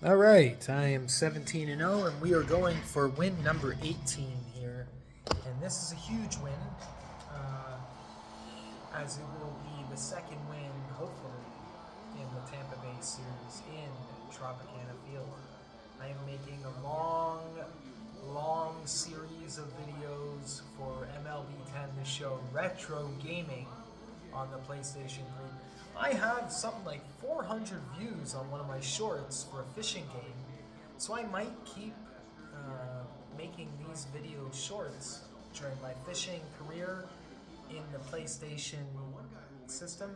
All right, I am 17 and 0, and we are going for win number 18 here. And this is a huge win, uh, as it will be the second win, hopefully, in the Tampa Bay series in Tropicana Field. I am making a long series of videos for MLB 10 to show retro gaming on the PlayStation 3. I have something like 400 views on one of my shorts for a fishing game, so I might keep making these video shorts during my fishing career in the PlayStation system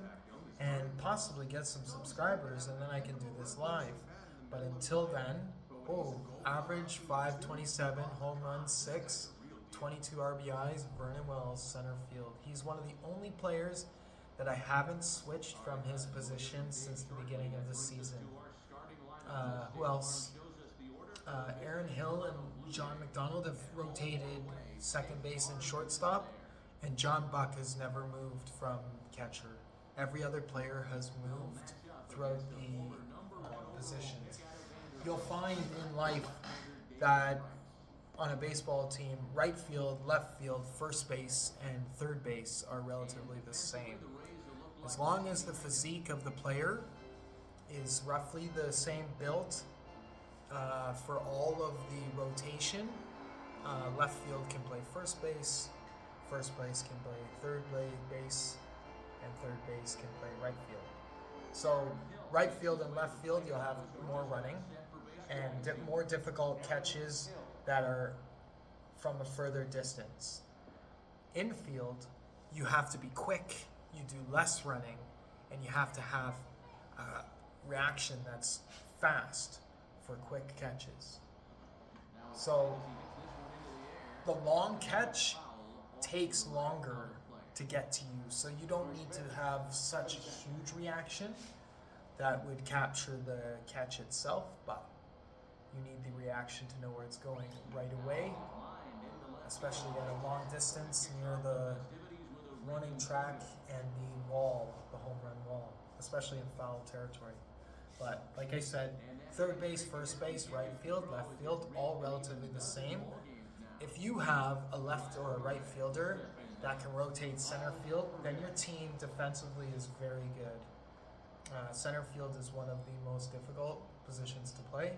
and possibly get some subscribers, and then I can do this live. But until then, average 527, home run 6, 22 RBIs, Vernon Wells, center field. He's one of the only players that I haven't switched from his position since the beginning of the season. Who else? Aaron Hill and John McDonald have rotated second base and shortstop, and John Buck has never moved from catcher. Every other player has moved throughout the positions. You'll find in life that on a baseball team, right field, left field, first base, and third base are relatively the same. As long as the physique of the player is roughly the same built for all of the rotation, left field can play first base can play third base, and third base can play right field. So right field and left field, you'll have more running and more difficult catches that are from a further distance. Infield, you have to be quick, you do less running, and you have to have a reaction that's fast for quick catches. So the long catch takes longer to get to you, so you don't need to have such a huge reaction that would capture the catch itself, but you need the reaction to know where it's going right away, especially at a long distance near the running track and the wall, the home run wall, especially in foul territory. But like I said, third base, first base, right field, left field, all relatively the same. If you have a left or a right fielder that can rotate center field, then your team defensively is very good. Center field is one of the most difficult positions to play,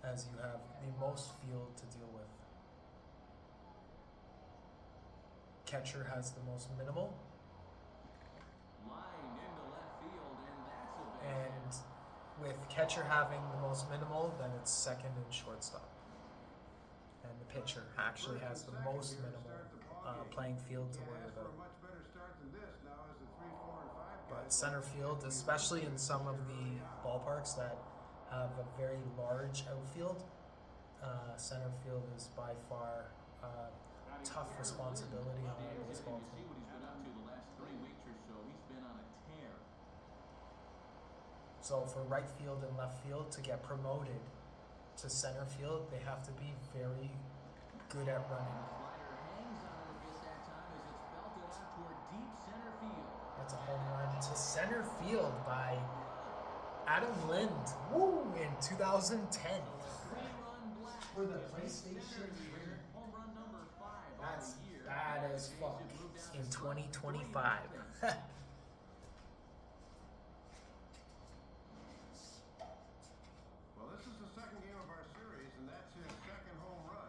as you have the most field to deal with. Catcher has the most minimal, and with catcher having the most minimal, then it's second and shortstop. And the pitcher actually has the most minimal playing field to worry about. But center field, especially in some of the ballparks that have a very large outfield, center field is by far tough responsibility on a baseball team. So for right field and left field to get promoted to center field, they have to be very good at running. That's a home run to center field by Adam Lind, in 2010 for the PlayStation 3. That's bad as fuck in 2025. Well, this is the second game of our series, and that's his second home run.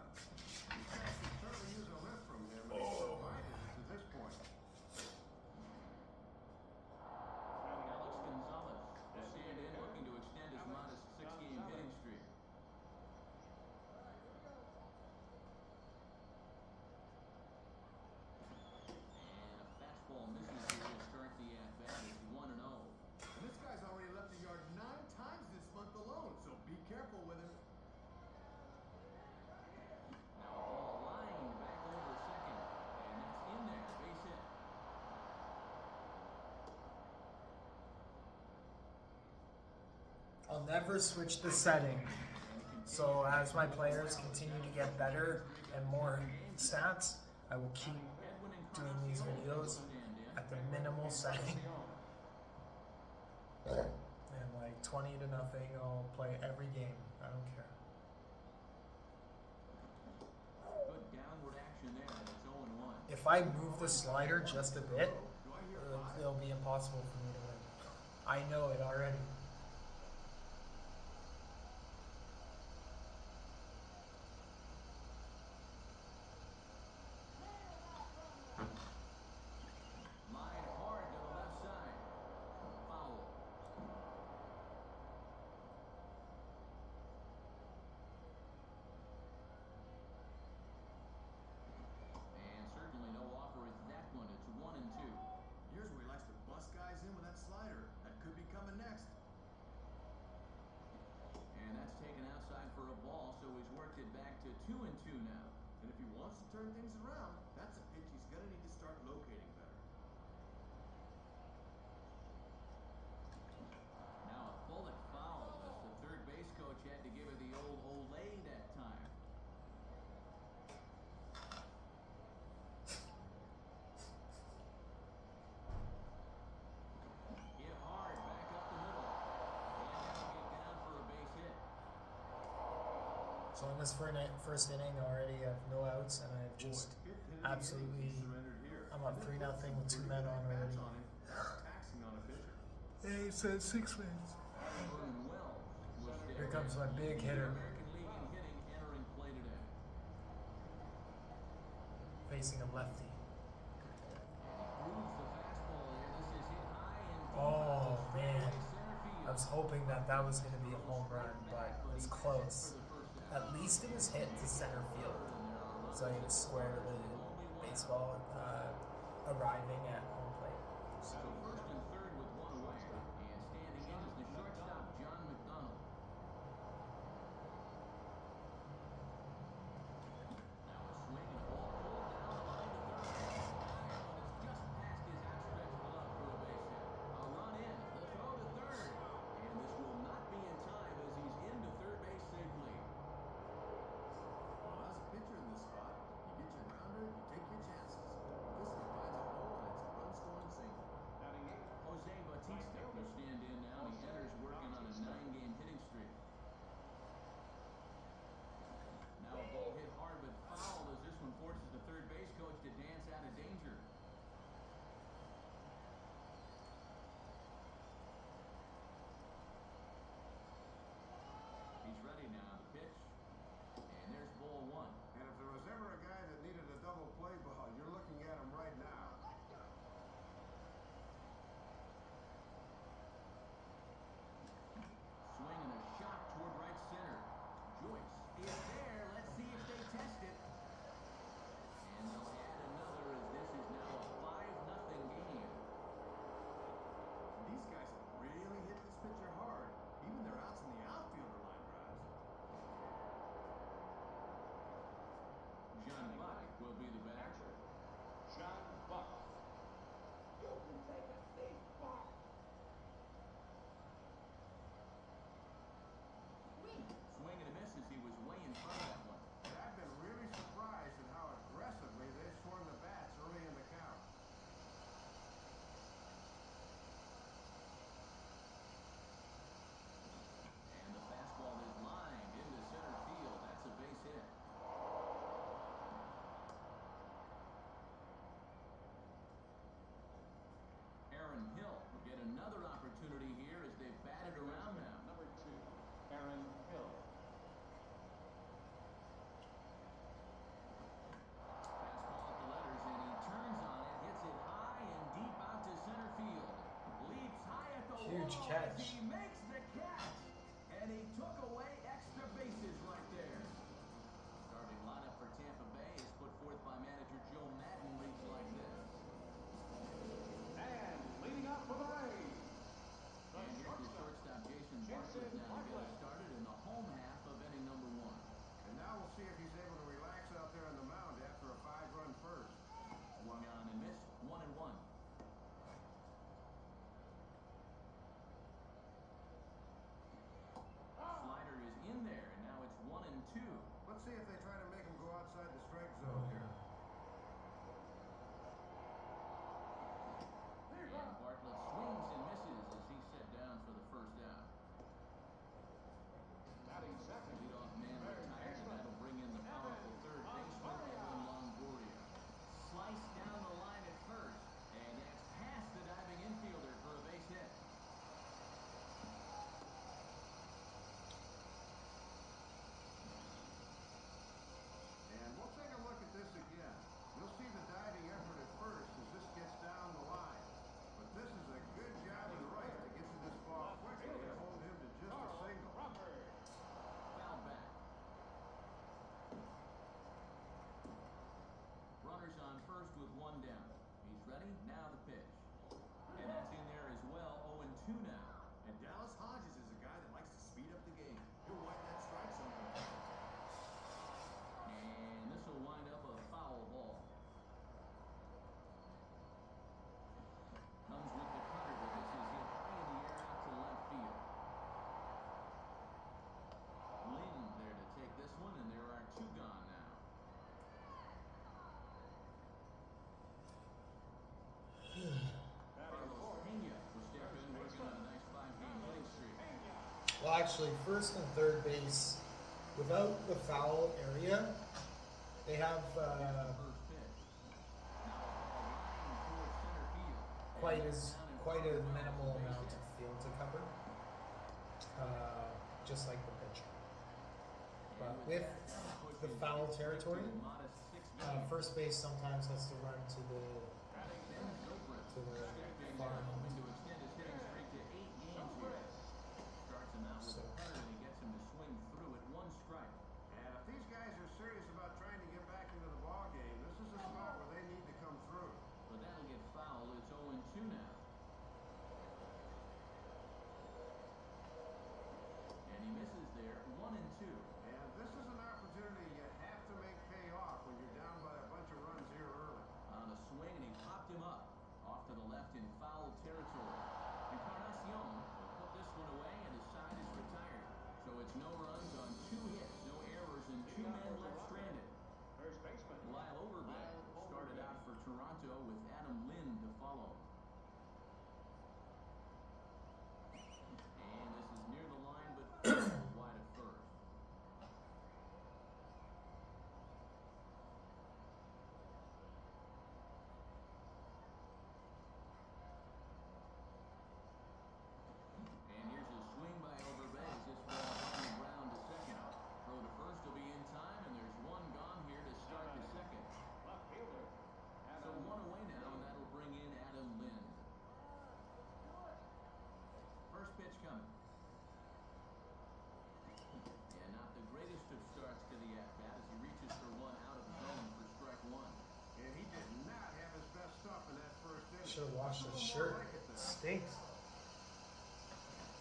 You could certainly use a lift from him, and he's provided it to this point. Alex Gonzalez will stand in, looking to extend his modest six-game hitting streak. And a fastball misses here to start the at-bat. It's 1-0. And this guy's already left the yard 9 times this month alone, so be careful with him. Now a ball lined back over second, and that's in there, base hit. I'll never switch the setting. So as my players continue to get better and more stats, I will keep doing these videos at the minimal setting. And like 20-0. I'll play every game. I don't care. Good downward action there, and it's 0-1. If I move the slider just a bit, Do I hear five? it'll be impossible for me to win. I know it already. Line hard to the left side. Foul. And certainly no offer at that one. It's 1-2. Here's where he likes to bust guys in with that slider. That could be coming next. And that's taken outside for a ball, so he's worked it back to 2-2 now. And if he wants to turn things around, that's a pitch he's going to need to start locating better. Now a bullet foul as the third base coach had to give it the old Olay that time. Hit hard back up the middle. And that'll get down for a base hit. So in this first inning, I already have no outs, and I've just Boy, hit Kennedy absolutely. He surrendered here. I'm up 3-0 with 2 men on already. Bats on him. That's taxing on a pitcher. He says 6 wins. Vernon Wells was there. Here comes my big hitter. American League in hitting entering play today. Facing a lefty. Grooves the fastball there. This is hit high and deep Oh, out to man. straightaway center field. I was hoping that was going to be a home run, but it was close. At least it was hit to center field. So he was square to the baseball, arriving at home plate. So first and third with one away. And standing in is the shortstop, John McDonald. Now a swing and a ball pulled down the line to third. But it's just past his outstretched glove for a base hit. A run in, the throw to third. And this will not be in time as he's into third base safely. Well, as a pitcher in this spot, you get your grounder, you take your chances. This one finds a hole, and it's a run-scoring single. Jose Bautista will stand in now. He enters working on a 9-game hitting streak. Now a ball hit hard but fouled as this one forces the third base coach to dance out of danger. He's ready now. The pitch. And there's ball one. And if there was ever a guy that needed a double play ball, you're looking at him right now. Swing and a shot toward right center. Joyce is there. Let's see if they test it. And they'll add another as this is now a 5-0 game. These guys have really hit this pitcher hard. Even their outs in the outfielder line drives. John Buck will be the batter. John Buck. Swing and a miss as he was way in front of that one. And I've been really surprised at how aggressively they've swung the bats early in the count. And the fastball is lined into center field. That's a base hit. Aaron Hill will get another opportunity here as they've batted around now. Number 2, Aaron Hill. Fastball at the letters, and he turns on it, hits it high and deep out to center field. Leaps high at the Huge wall catch. as he makes the catch. And he took away extra bases right there. Starting lineup for Tampa Bay is put forth by manager Joe Madden, reads like this. And leading off for the Rays, And here's the shortstop Jason Bartlett now to get us started in the home half of inning number 1. And now we'll see if he's able to relax out there on the mound after a 5-run first. Swung on and missed, 1-1. Slider is in there, and now it's 1-2. Let's see if they try to make him go outside the strike zone here. And Bartlett swings and misses as he's set down for the first out. Well, actually, first and third base, without the foul area, they have First pitch. Now a ball lined towards center field. quite And as down in quite a front, fouls minimal the base amount hit. of field to cover, just like the pitcher. But And with that, that the pushes foul his streak to territory, a modest 6 games. first base sometimes has to run to the Ben Zobrist to the stepping far in, hoping end. to extend his hitting streak to 8 games here. Starts him out with So- a cutter and he gets him to swing through at 1 strike. And if these guys are serious about trying to get back into the ball game, this is a spot where they need to come through. But that'll get fouled. It's 0-2 now. And he misses there. 1-2. And this is an opportunity you have to make pay off when you're down by a bunch of runs here early. On a swing, and he popped him up. Off to the left in foul territory. Encarnacion will put this one away, and his side is retired. So it's no runs on 2 hits, no errors, and 2 men left stranded. First baseman. Lyle Overbay started out for Toronto with Adam Lind to follow. And this is near the line, but wide of first. And here's a swing by Overbay as this ball on the ground to second. Throw to first will be in time, and there's 1 gone here to start the second. Left fielder. So 1 away now, and that'll bring in Adam Lind. First pitch coming. And not the greatest of starts to the at-bat as he reaches for 1 out of zone for strike 1. And he did not have his best stuff in that first inning. Should have washed Looks his a little shirt. more like it there. Stinks.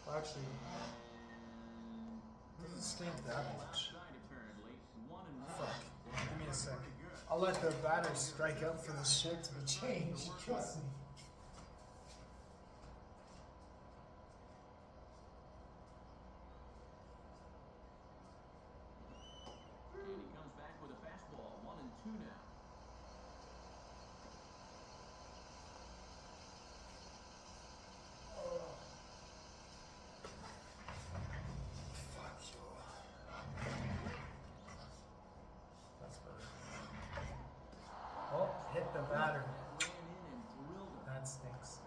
Well, actually, And doesn't stink that much. outside apparently. 1-1. Fuck. Give me a sec. I'll let the batter strike out for the shirt to be changed. Trust me. And he comes back with a fastball. 1-2 now. Fuck you. That's better. Oh, hit the batter. That ran in and drilled him. That stinks.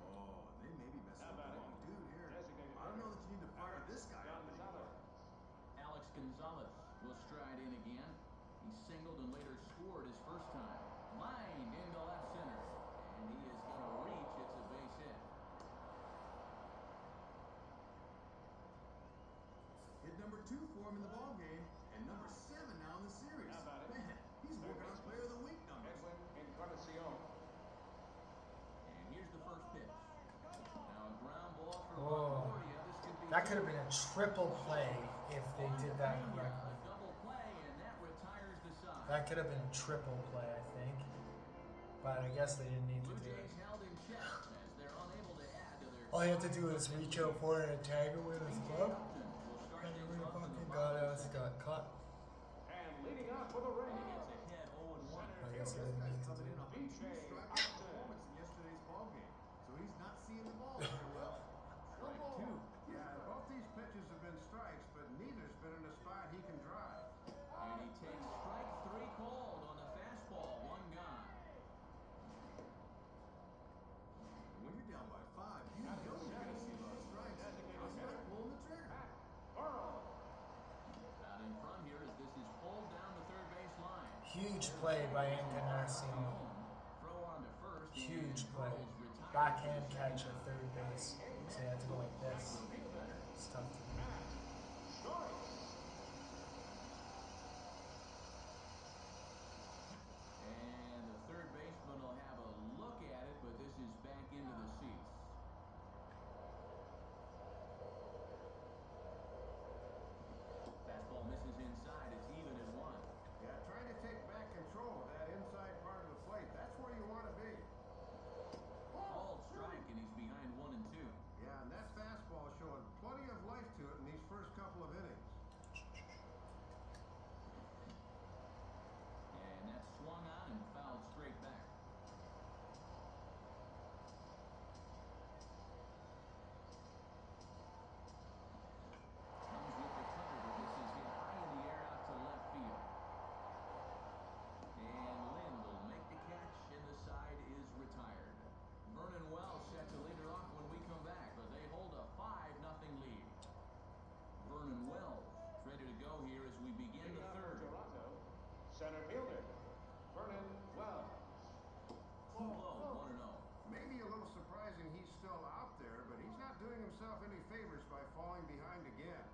Oh, they may be messing How with the about wrong dude here. Designated I don't know that you need to fire this guy. Gonzalez. Alex Gonzalez will stride in again. He singled and later scored his first time. Lined into left center. And he is going to reach. It's a base hit. Hit number 2 for him in the ball game, and number 7 now in the series. How about it? Man, he's working on Player of the Week numbers. Edwin Encarnacion. And here's the first pitch. Now a ground ball for Oh. Longoria. This could be That could have been a triple play if they did that A correctly. double play, and that retires the side. That could have been a triple play, I think. But I guess they didn't need to Blue do it. Jays held in check as they're unable to add to their. All you have to do is reach out for it and tag it with his glove. Upton will start And things we off in the fucking bottom got of us, the got caught. And leading off for the And he Rays. gets ahead 0-1. I guess I didn't need to Coming do in it. off a 2-strikeout performance in yesterday's ball game, so he's not seeing the ball very well. Strike 2. Yeah, and both these pitches have been strikes, but neither's been in a spot he can drive. And he takes strike 3 called on the fastball. 1 gone. When you're down by 5, you know you're going to see a lot of strikes. How's he like pulling the trigger? Burrow. Out in front here as this is pulled down the third base line. Huge play by Encarnacion. Throw on to first. Huge and play. Burrow's retired. Backhand catch at third base. So you had to go like this. Will be better. It's tough to do. Strike. And the third baseman will have a look at it, but this is back into the seats. Fastball misses inside. It's even at 1. Yeah, trying to take back control of that inside part of the plate. That's where you want to be. Called strike, and he's behind 1-2. any favors by falling behind again.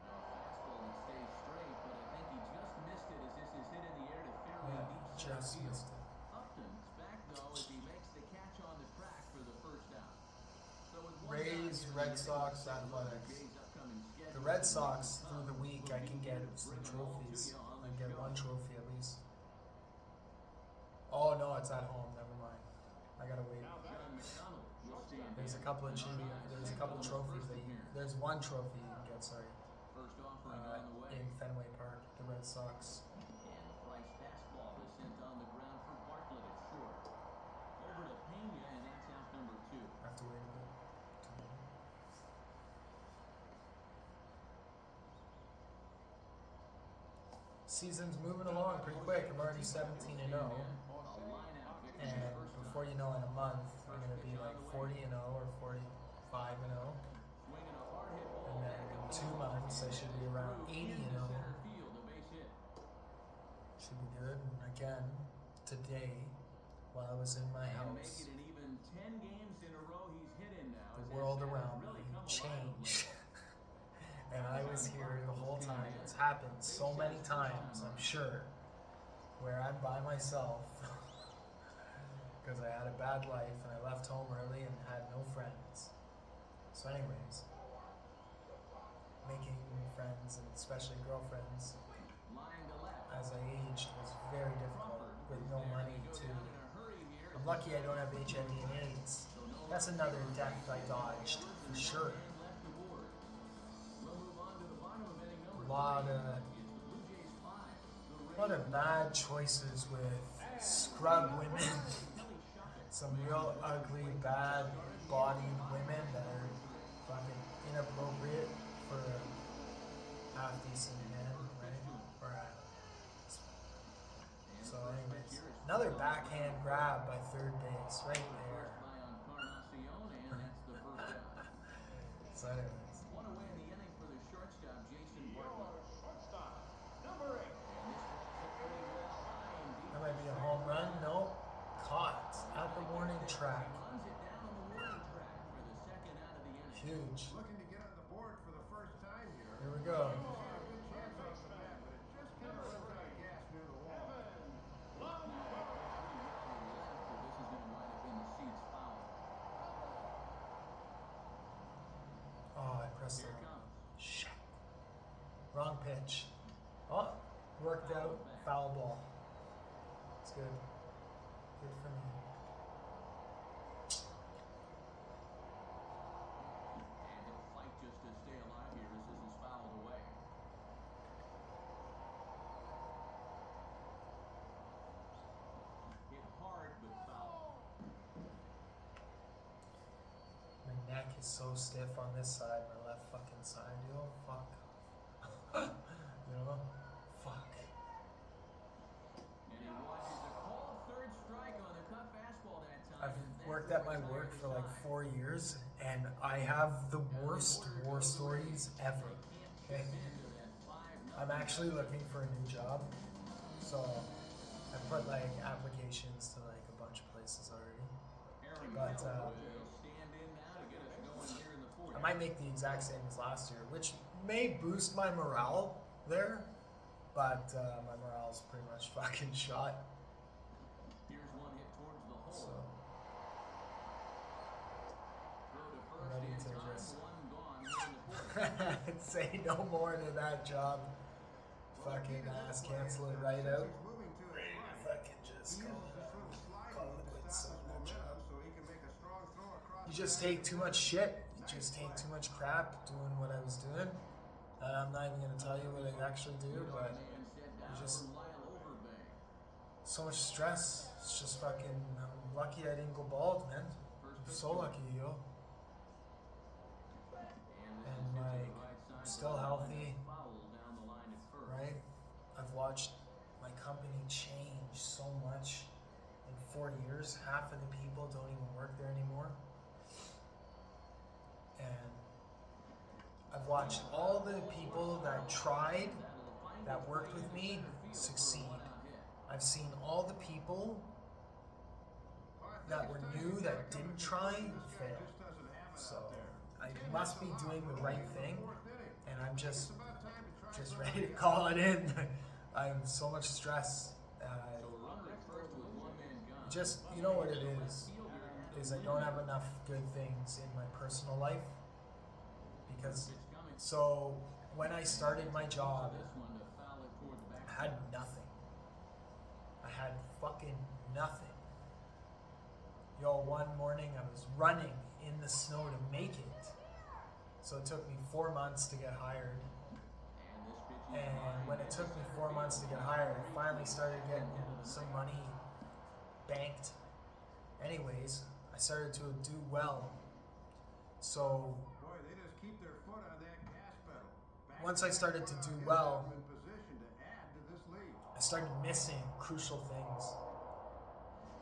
Fastball that stays straight, but I think he just missed it as this is hit in the air to fairly Yeah, deep center just field. missed it. Upton's back though as he makes the catch on the track for the first out. So with one Rays, down here, Red the Sox, Jays Athletics. upcoming schedule The Red to Sox, come. through the week, I can get some Bring 'em all to trophies. you on I the get show. one trophy at least. Oh no, it's at home. Never mind. I gotta wait. John McDonald will stand There's a in. couple of Narvaez there's a couple of on his trophies first that you. appearance. There's one trophy you can get. Sorry, First offering on the way. in Fenway Park, the Red Sox. And the Price fastball is sent on the ground for Bartlett at short. Over to Pena, and that's out number 2. I have to wait a bit. Season's moving along pretty quick. I'm already 17 and 0, and before you know, in a month, I'm gonna be like 40 and 0 or 45 and 0, and then in 2 months I should be around 80 and 0. Should be good. And again, today, while I was in my house, the world around me changed. And I was here the whole time. It's happened so many times, I'm sure, where I'm by myself because I had a bad life and I left home early and had no friends. So anyways, making friends and especially girlfriends as I aged was very difficult with no money too. I'm lucky I don't have HIV and AIDS. That's another death I dodged for sure. A lot of bad choices with scrub women. Some real ugly, bad bodied women that are fucking inappropriate for a half decent man, right? Or so anyways, another backhand grab by third base, right there. So anyways. One away in the inning for the shortstop, Jason Your Bartlett. shortstop, number 8. That might be a home run. No. Caught at the warning track. Runs it down on the warning track for the second out of the inning. Huge. Looking to get on the board for the first time here. Here we go. He's got a good chance off the bat, but it just kind of runs out of gas near the wall. Left, so this is going to wind up in the seats foul. Oh, I pressed Here the it comes. shit. Wrong pitch. Oh, worked out. Foul ball. It's good. Good for me. And he'll fight just to stay alive here as this is fouled away. Hit hard, but foul. My neck is so stiff on this side, my left fucking side, yo. Fuck. You know? Fuck. And he watches a called third strike on the cut fastball that time. I've and that's worked where at my it's work for like side. 4 years, and I have the worst war stories ever. Okay? I'm actually looking for a new job, so I put like applications to like a bunch of places already. But I might make the exact same as last year, which may boost my morale there, but my morale's pretty much fucking shot. Here's one hit towards the hole. So Throw to I'm first ready in to time, just one gone here in the fourth. say no more to that job. Fucking ass, cancel it right out. He's moving to his Ready to right. fucking He just uses call this little slide call move it to quits stop on his that job. momentum so he can make a strong throw across You the just back. take too much shit. You just take too much crap doing what I was doing. And I'm not even gonna tell you what I actually do, but Man set down just for Lyle Overbay. so much stress. It's just fucking. I'm lucky I didn't go bald, man. I'm so lucky, yo. And like, I'm still healthy, Foul down the line at first. right? I've watched my company change so much in 4 years. Half of the people don't even work there anymore. And I've watched all the people that tried, that worked with me, succeed. I've seen all the people that were new that didn't try failed. So I must be doing the right thing, and I'm just ready to call it in. I'm so much stress. Just, you know what it is I don't have enough good things in my personal life. Because, so when I started my job, I had nothing. I had fucking nothing. Yo, one morning I was running in the snow to make it. So it took me 4 months to get hired. And when it took me 4 months to get hired, I finally started getting some money banked. Anyways, I started to do well. So Boy, they just keep their foot on that gas pedal. once I started to do well, In position to add to this lead. I started missing crucial things.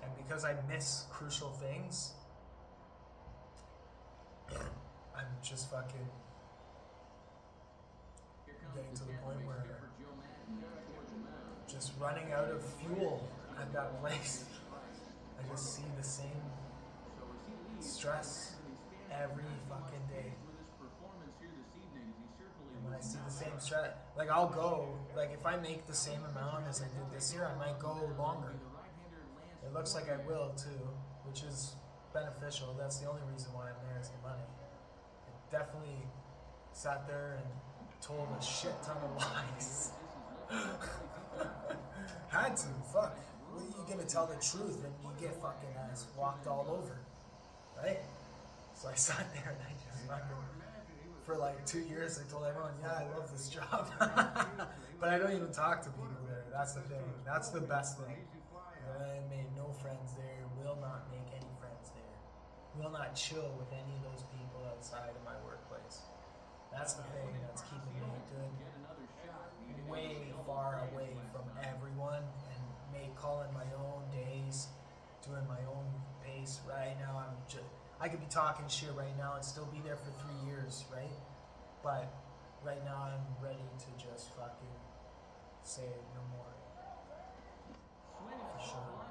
And because I miss crucial things, I'm just fucking getting to the point where just running out of fuel at that place. I just see the same stress every fucking day. And when I see the same stress, like I'll go, like if I make the same amount as I did this year, I might go longer. It looks like I will too, which is beneficial. That's the only reason why I'm there is the money. I definitely sat there and told a shit ton of lies. Had to, fuck. What are you gonna tell the truth and you get fucking ass walked all over, right? So I sat there and I just fucking, for like 2 years I told everyone, yeah, I love this job. But I don't even talk to people there. That's the thing. That's the best thing. I made no friends there, will not make any friends there. Will not chill with any of those people outside of my workplace. That's the thing that's keeping me good. Way far away from everyone and calling my own days, doing my own pace. Right now I could be talking shit right now and still be there for 3 years, right? But right now I'm ready to just fucking say no more. For sure.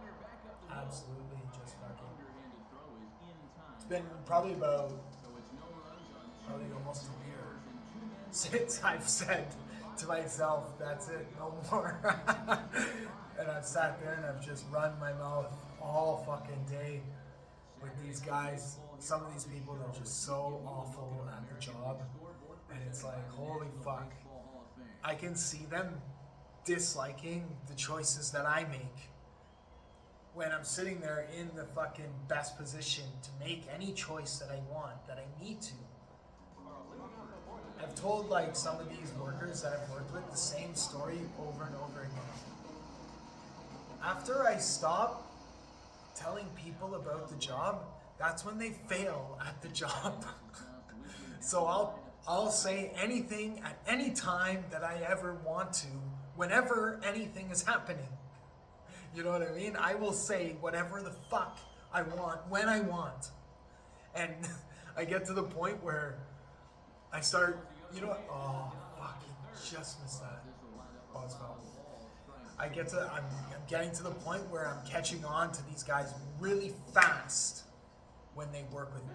Absolutely, just fucking. It's been probably almost a year since I've said to myself, that's it, no more. And I've sat there and I've just run my mouth all fucking day with these guys. Some of these people are just so awful at the job. And it's like, holy fuck. I can see them disliking the choices that I make. When I'm sitting there in the fucking best position to make any choice that I want, that I need to. I've told like some of these workers that I've worked with the same story over and over again. After I stop telling people about the job, that's when they fail at the job. So I'll say anything at any time that I ever want to, whenever anything is happening. You know what I mean? I will say whatever the fuck I want, when I want. And I get to the point where I start, you know what? Oh, fucking just missed that. Oh, it's foul. I'm getting to the point where I'm catching on to these guys really fast when they work with me.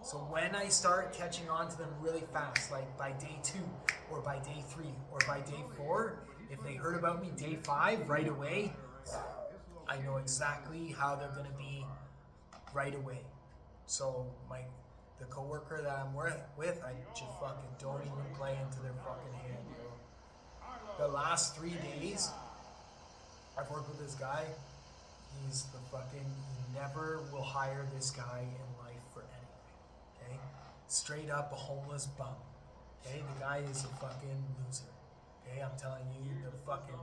So when I start catching on to them really fast, like by day 2 or by day 3 or by day 4, if they heard about me day 5 right away, I know exactly how they're gonna be right away. So the coworker that I'm with, I just fucking don't even play into their fucking hand, bro. The last 3 days, I've worked with this guy. He's he never will hire this guy in life for anything. Okay? Straight up a homeless bum. Okay? The guy is a fucking loser. Okay? I'm telling you, the fucking.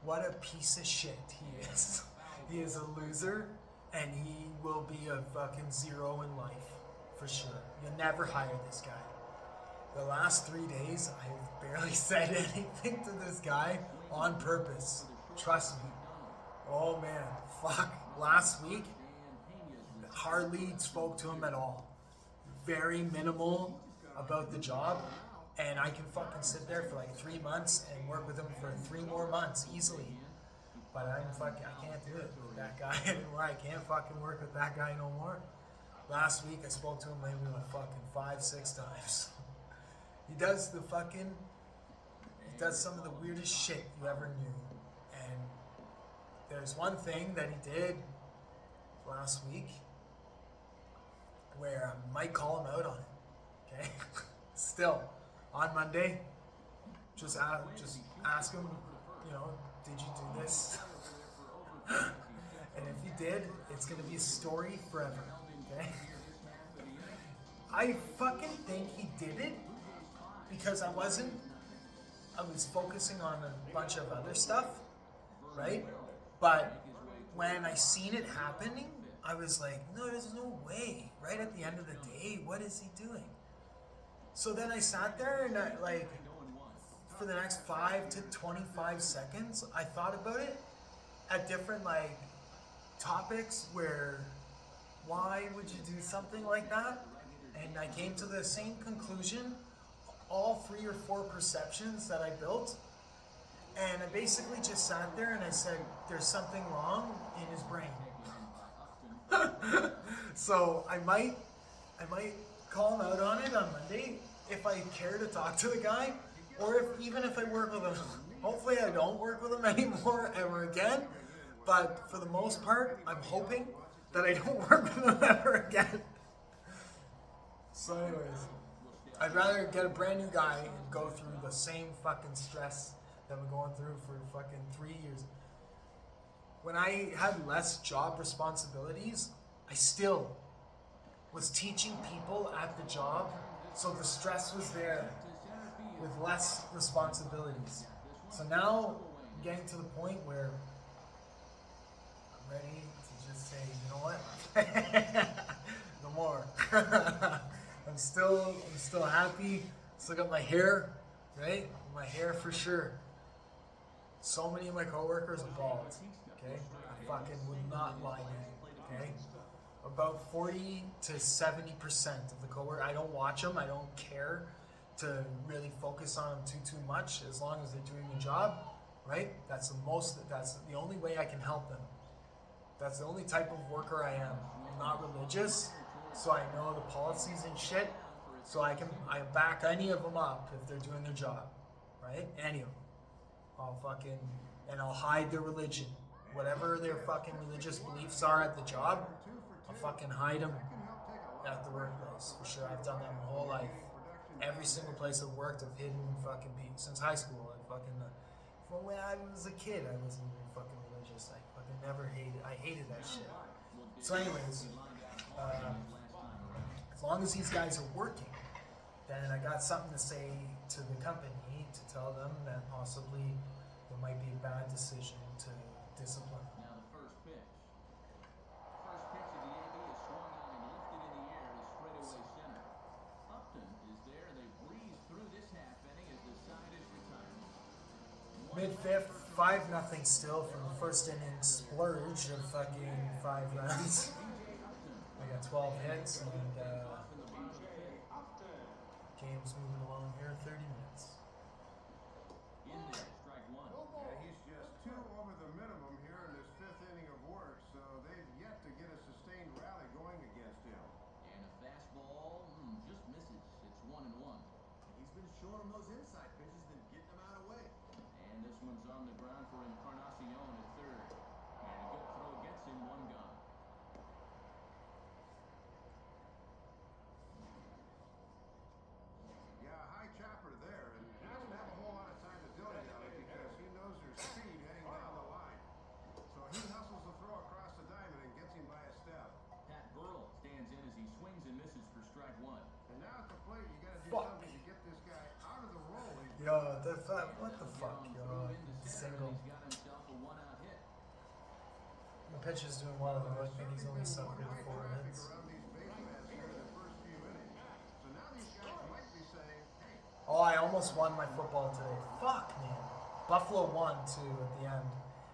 What a piece of shit he is. He is a loser, and he will be a fucking zero in life. For sure. You'll never hire this guy. The last 3 days, I've barely said anything to this guy on purpose. Trust me. Oh man, fuck. Last week, hardly spoke to him at all. Very minimal about the job. And I can fucking sit there for like 3 months and work with him for 3 more months easily. But I can't do it with that guy anymore. I can't fucking work with that guy no more. Last week I spoke to him maybe like fucking 5-6 times. He does some of the weirdest shit you ever knew. And there's one thing that he did last week where I might call him out on it. Okay? Still, on Monday, just ask him, did you do this? And if you did, it's gonna be a story forever. Okay? I fucking think he did it because I was focusing on a bunch of other stuff, right? But when I seen it happening, I was like, no, there's no way. Right at the end of the day, what is he doing? So then I sat there and for the next 5 to 25 seconds, I thought about it at different topics where why would you do something like that? And I came to the same conclusion, all 3 or 4 perceptions that I built. And I basically just sat there and I said, there's something wrong in his brain. So I might call him out on it on Monday if I care to talk to the guy, or even if I work with him. Hopefully I don't work with him anymore ever again. But for the most part, I'm hoping that I don't work with him ever again. So anyways, I'd rather get a brand new guy and go through the same fucking stress that we're going through for fucking 3 years. When I had less job responsibilities, I still was teaching people at the job, so the stress was there with less responsibilities. So now I'm getting to the point where I'm ready to just say, you know what? No more. I'm still happy. Still got my hair, right? My hair for sure. So many of my coworkers are bald. Okay, I fucking would not lie to you. Okay, about 40 to 70% of the coworkers. I don't watch them. I don't care to really focus on them too much. As long as they're doing the job, right? That's the only way I can help them. That's the only type of worker I am. I'm not religious, so I know the policies and shit. So I back any of them up if they're doing their job, right? Any of them. I'll hide their religion. Whatever their fucking religious beliefs are at the job, I'll fucking hide them at the workplace. For sure, I've done that my whole life. Every single place I've worked, I've hidden fucking people. Since high school, from when I was a kid, I wasn't even fucking religious. I hated that shit. So anyways, as long as these guys are working, then I got something to say to the company to tell them that possibly it might be a bad decision to discipline. Now the first pitch. First pitch of the AB is swung on and lifted in the air to straightaway center. Upton is there. They breeze through this half inning as the side is retired. Mid-fifth, 5-0 still from the first inning splurge of fucking 5 runs. I got 12 hits and game's moving along here, 30 minutes. In there, strike one. Yeah, he's just 2 over the minimum here in this 5th inning of work, so they've yet to get a sustained rally going against him. And a fastball just misses. It's 1-1. He's been short on those inside pitches, then getting them out of the way. And this one's on the ground for Encarnacion at third. And a good throw gets him 1 gone. Yeah, high chopper there, and doesn't have a whole lot of time to dilly-dally because he knows there's speed heading down the line. So he hustles the throw across the diamond and gets him by a step. Pat Burrell stands in as he swings and misses for strike one. And now at the plate, you got to do Fuck. something to get this guy out of the roll. Yo, what the fuck, yo? Into center, Single. he's got himself a 1-out hit. The pitch is doing well, though. I think he's only suffered 4 Traffic hits. around these base paths here in the first few innings. So now these guys might be saying, hey, Oh, I almost won my football today. Fuck, man. Buffalo won, too, at the end.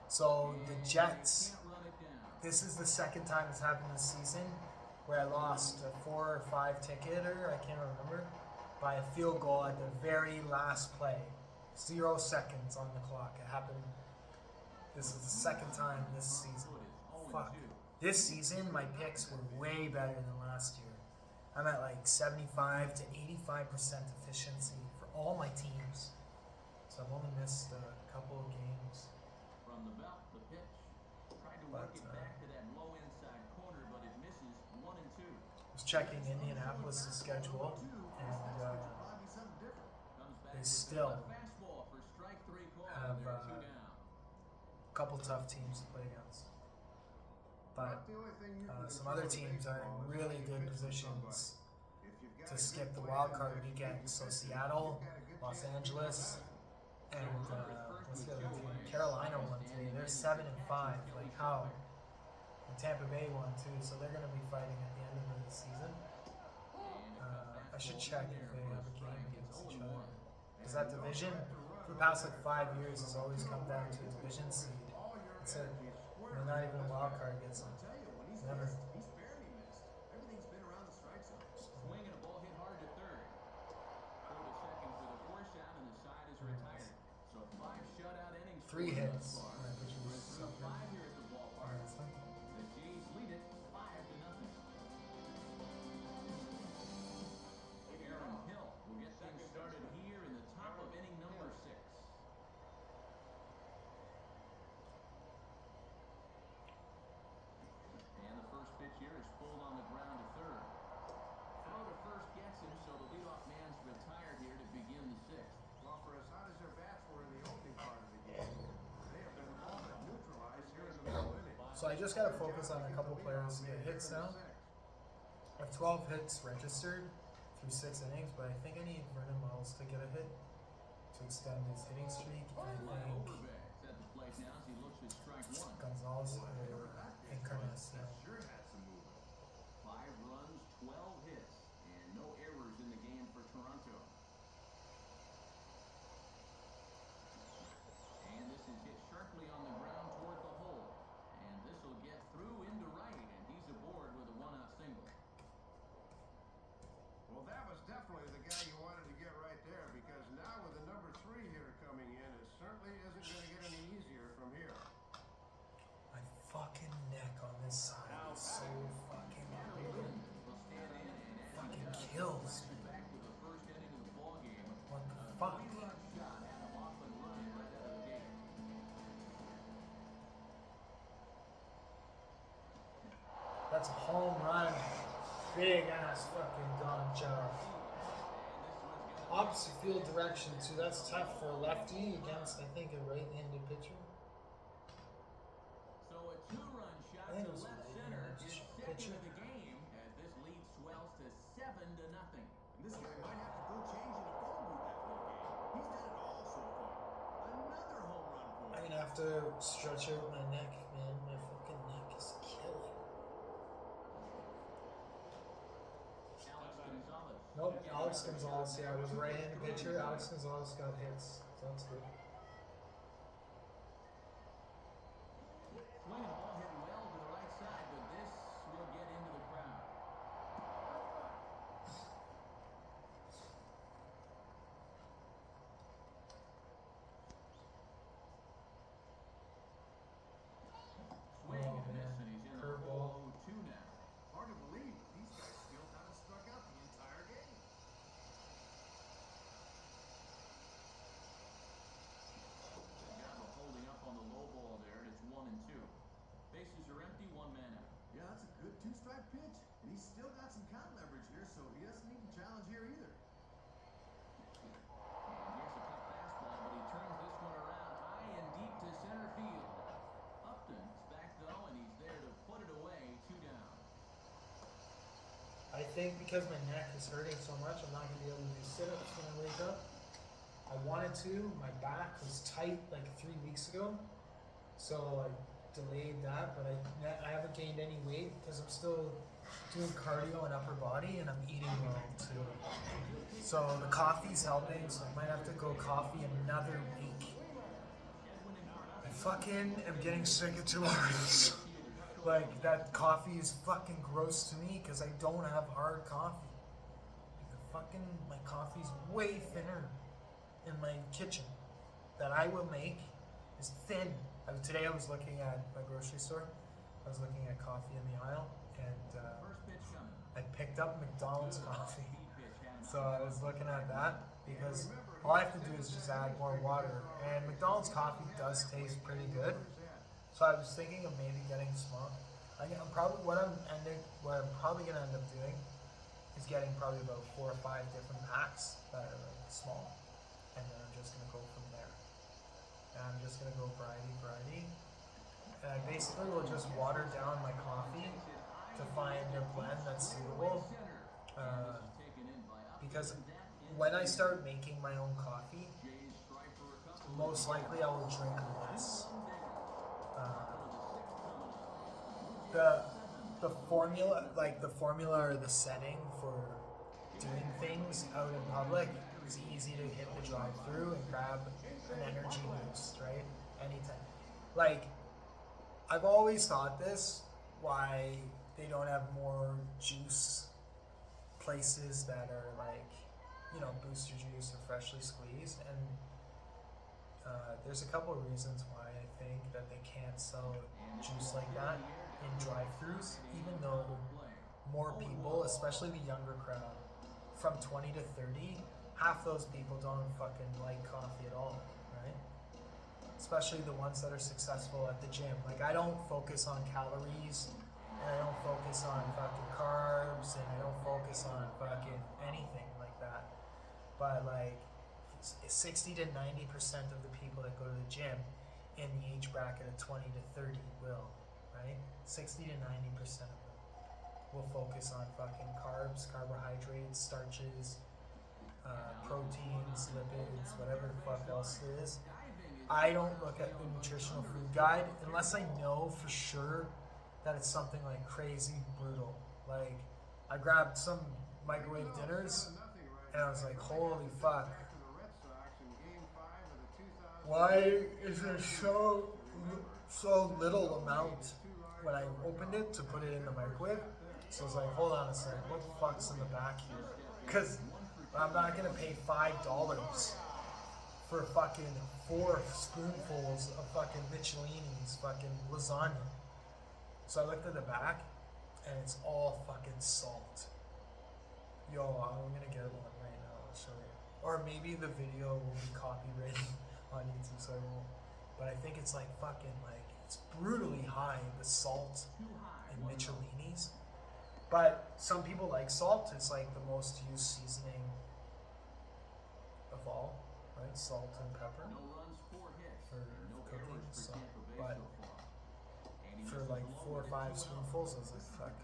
So, the Jets, Can't run it down. this is the second time it's happened this season where I lost a 4 or 5 ticketer, I can't remember, by a field goal at the very last play. 0 seconds on the clock. It happened This is the second time this season. Fuck. This season, my picks were way better than last year. I'm at like 75 to 85% efficiency for all my teams. So I've only missed a couple of games. From the belt, the pitch. Tried to work it back to that low inside corner, but it misses 1 and 2. I was checking Indianapolis' schedule, and Probably be something different. Comes back they with still a fastball for strike 3 call. have They're 2 down. a couple tough teams to play against. But The only thing you can some control other in teams are baseball in is really how you good pitch to positions somebody. If you've got to a skip good the plan wild and card execute weekend. your So pitch, Seattle, you've got a good Los chance of Angeles, winning. and what's the other team? Carolina won today. They're 7 and 5. Like how? And Tampa Bay won too. So they're going to be fighting at the end of the season. I should check if they have a game against each other. Because that division, for the past like 5 years, has always come down to a division seed. It's a, they're not even a wild card gets them. I'll tell you, when he's Never. missed, he's barely missed. Everything's been around the strike zone. Swing and a ball hit hard to third. Throw to second for the force out, and the side is retired. So 5 shutout innings. 3 hits. thus far. Which We're was through something. 5 here at the ballpark. The Jays lead it 5-0. Aaron Hill will get things started here in the top of inning number 6. And the first pitch here is pulled on the ground to third. Throw to first gets him, so the leadoff man's retired here to begin the 6th. Well, for as hot as their bats were in the opening part of the game, they have been all but neutralized here in the middle inning. So I just got to focus on a couple players to get hits now. I have 12 hits registered through 6 innings, but I think I need Vernon Wells to get a hit to extend his hitting streak. And I think Overbeck's at the plate now as he looks at strike 1. Gonzalez or Encarnacion. Sure had some movement. 5 runs, 12 hits, and no errors in the game for Toronto. And this is hit sharply on the ground toward the hole. And this will get through into right, and he's aboard with a 1-out single. Well, that was definitely the guy you wanted to get right there, because now with the number 3 hitter coming in, it certainly isn't going to get any easier from here. My fucking neck on this side is so fucking Will stand in and fucking kills me. back with the first inning of the ball game. What the fuck? 3-run shot had him off and running right out of the gate. That's a home run. Big ass fucking gun job. Opposite field direction too. That's tough for a lefty against, I think, a right-handed pitcher. So a 2-run shot I think to it was left right center hand is second pitcher. of the game as this lead swells to 7-0. And this guy might have to go change in a phone booth after the game. He's done it all so far. Another home run for I'm him. gonna have to stretch out my neck, man. My fucking neck is killing. Alex Gonzalez. Nope, Alex Gonzalez. Yeah, it was right-handed pitcher. Alex Gonzalez got hits. So that's good. Swing and ball hit well to the right side, but this will get into the crowd. Swing Oh, and miss, man. and he's in the Curveball. hole 2 now. Hard to believe, but these guys still haven't struck out the entire game. Good job of holding up on the low ball there, and it's 1-2. Bases are empty, 1 man out. Yeah, that's a good 2-strike pitch. And he's still got some count leverage here, so he doesn't need to challenge here either. And here's a tough fastball, but he turns this one around high and deep to center field. Upton's back though, and he's there to put it away, 2 down. I think because my neck is hurting so much, I'm not gonna be able to do sit-ups when I wake up. I wanted to. My back was tight like 3 weeks ago, so I delayed that. But I haven't gained any weight because I'm still doing cardio and upper body, and I'm eating well too. So the coffee's helping. So I might have to go coffee another week. I fucking am getting sick of Tavares. Like, that coffee is fucking gross to me because I don't have hard coffee. My coffee's way thinner in my kitchen that I will make is thin. Today I was looking at my grocery store. I was looking at coffee in the aisle, and First pitch coming. I picked up McDonald's coffee. So I was looking at that because all I have to do is just add more water, and McDonald's coffee does taste pretty good. So I was thinking of maybe getting small. I'm probably what I'm probably gonna end up doing is getting probably about 4 or 5 different packs that are like small, and then I'm just gonna go from there. And I'm just gonna go variety, and I basically will just water down my coffee to find a blend that's suitable. Because when I start making my own coffee, most likely I will drink less. The formula or the setting for doing things out in public is easy to hit the drive-through and grab an energy boost, right? Anytime. Like, I've always thought this, why they don't have more juice places that are like, booster juice or freshly squeezed, and there's a couple of reasons why I think that they can't sell juice like that in drive-thrus, even though more people, especially the younger crowd, from 20 to 30, half those people don't fucking like coffee at all, right? Especially the ones that are successful at the gym. Like, I don't focus on calories, and I don't focus on fucking carbs, and I don't focus on fucking anything like that. But like 60 to 90% of the people that go to the gym in the age bracket of 20 to 30 will, right? 60 to 90% of them will focus on fucking carbs, carbohydrates, starches, proteins, lipids, whatever the fuck else it is. I don't look at the nutritional food guide unless I know for sure that it's something like crazy brutal. Like, I grabbed some microwave dinners and I was like, holy fuck. Why is there so little amount when I opened it to put it in the microwave? So I was like, hold on a second, what the fuck's in the back here? Because I'm not gonna pay $5 for fucking 4 spoonfuls of fucking Michelini's fucking lasagna. So I looked at the back, and it's all fucking salt. Yo, I'm gonna get one right now, I'll show you. Or maybe the video will be copyrighted on YouTube, so I won't. But I think it's like fucking like, it's brutally high, the salt in Michelini's. But some people like salt, it's like the most used seasoning of all, right? Salt and pepper for cooking. So, but for like 4 or 5 spoonfuls, I was like, fuck,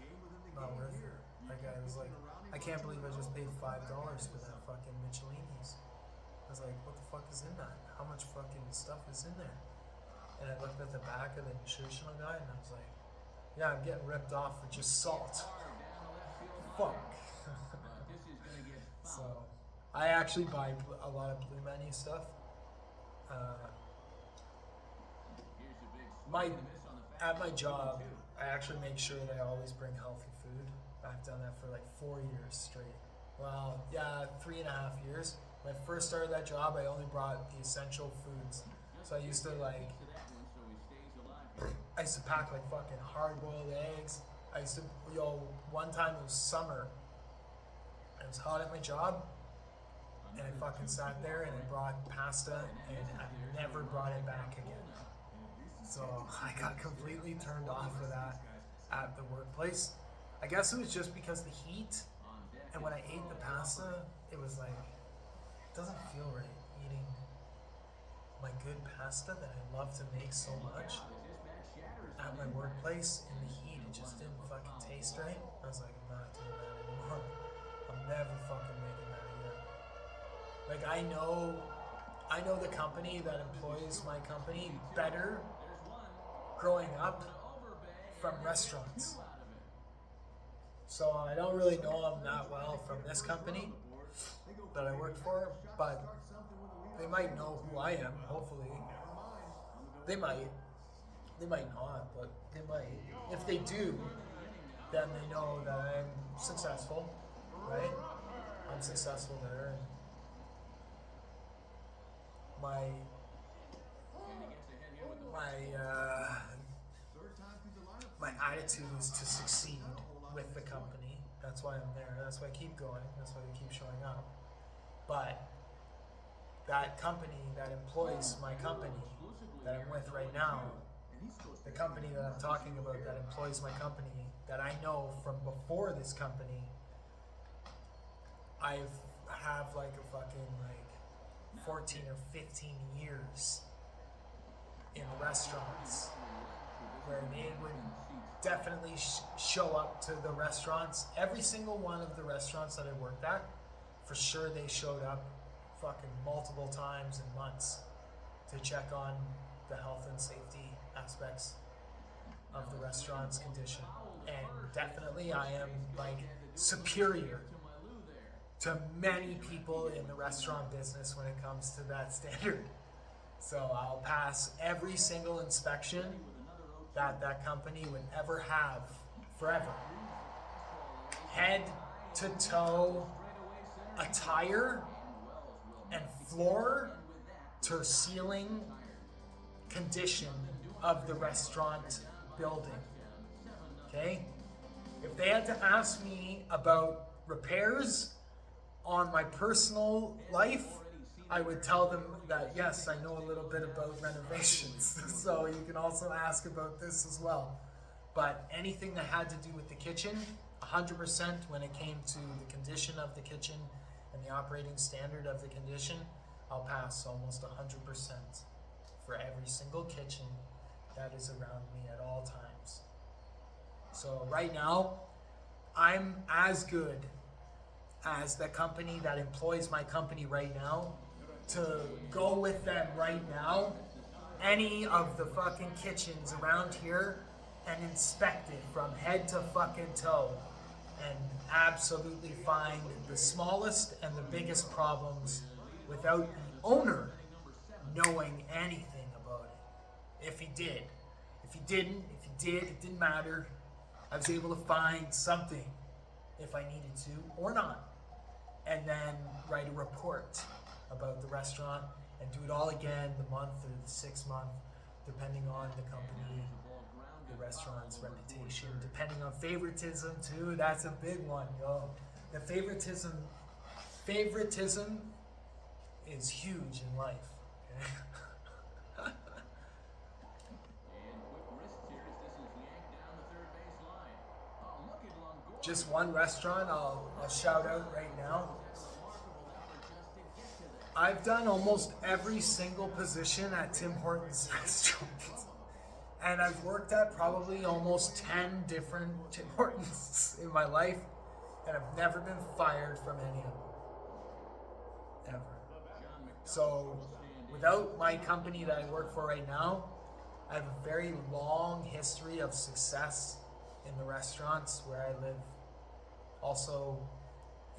not worth it. Like, I was like, I can't believe I just paid $5 for that fucking Michelini's. I was like, what the fuck is in that? How much fucking stuff is in there? And I looked at the back of the nutritional guide and I was like, yeah, I'm getting ripped off for just salt. Fuck. So, I actually buy a lot of Blue Menu stuff. At my job, I actually make sure that I always bring healthy food. I've done that for like 4 years straight. Well, yeah, 3.5 years. When I first started that job, I only brought the essential foods. So I used to pack like fucking hard-boiled eggs. One time it was summer. It was hot at my job, and I fucking sat there and I brought pasta, and I never brought it back again. So I got completely turned off of that at the workplace. I guess it was just because the heat, and when I ate the pasta, it was like, it doesn't feel right eating my good pasta that I love to make so much at my workplace in the heat. It just didn't fucking taste right. I was like, I'm not doing that anymore. I'm never fucking making that again. Like, I know the company that employs my company better growing up from restaurants. So I don't really know them that well from this company that I work for, but they might know who I am, hopefully. They might not, but they might. If they do, then they know that I'm successful, right? I'm successful there, and Third time through the lineup. my attitude is to succeed with the company. That's why I'm there. That's why I keep going. That's why I keep showing up. But that company that employs my company that I'm with right now, the company that I'm talking about that employs my company that I know from before this company, I've have like a fucking like 14 or 15 years in restaurants where they would definitely show up to the restaurants. Every single one of the restaurants that I worked at, for sure they showed up fucking multiple times in months to check on the health and safety aspects of the restaurant's condition. And definitely I am like superior to many people in the restaurant business when it comes to that standard. So I'll pass every single inspection that that company would ever have forever. Head to toe attire and floor to ceiling condition of the restaurant building. Okay? If they had to ask me about repairs on my personal life, I would tell them that yes, I know a little bit about renovations. So you can also ask about this as well. But anything that had to do with the kitchen, 100% when it came to the condition of the kitchen and the operating standard of the condition, I'll pass almost 100% for every single kitchen that is around me at all times. So right now, I'm as good as the company that employs my company right now to go with them right now, any of the fucking kitchens around here, and inspect it from head to fucking toe and absolutely find the smallest and the biggest problems without the owner knowing anything about it. If he did. If he didn't, if he did, it didn't matter. I was able to find something if I needed to or not. And then write a report about the restaurant and do it all again the month or the 6 month, depending on the company, the restaurant's reputation, depending on favoritism too. That's a big one, yo. The favoritism is huge in life. Okay? Just one restaurant I'll shout out right now. I've done almost every single position at Tim Hortons restaurant. And I've worked at probably almost 10 different Tim Hortons in my life. And I've never been fired from any of them. Ever. So, without my company that I work for right now, I have a very long history of success in the restaurants where I live. Also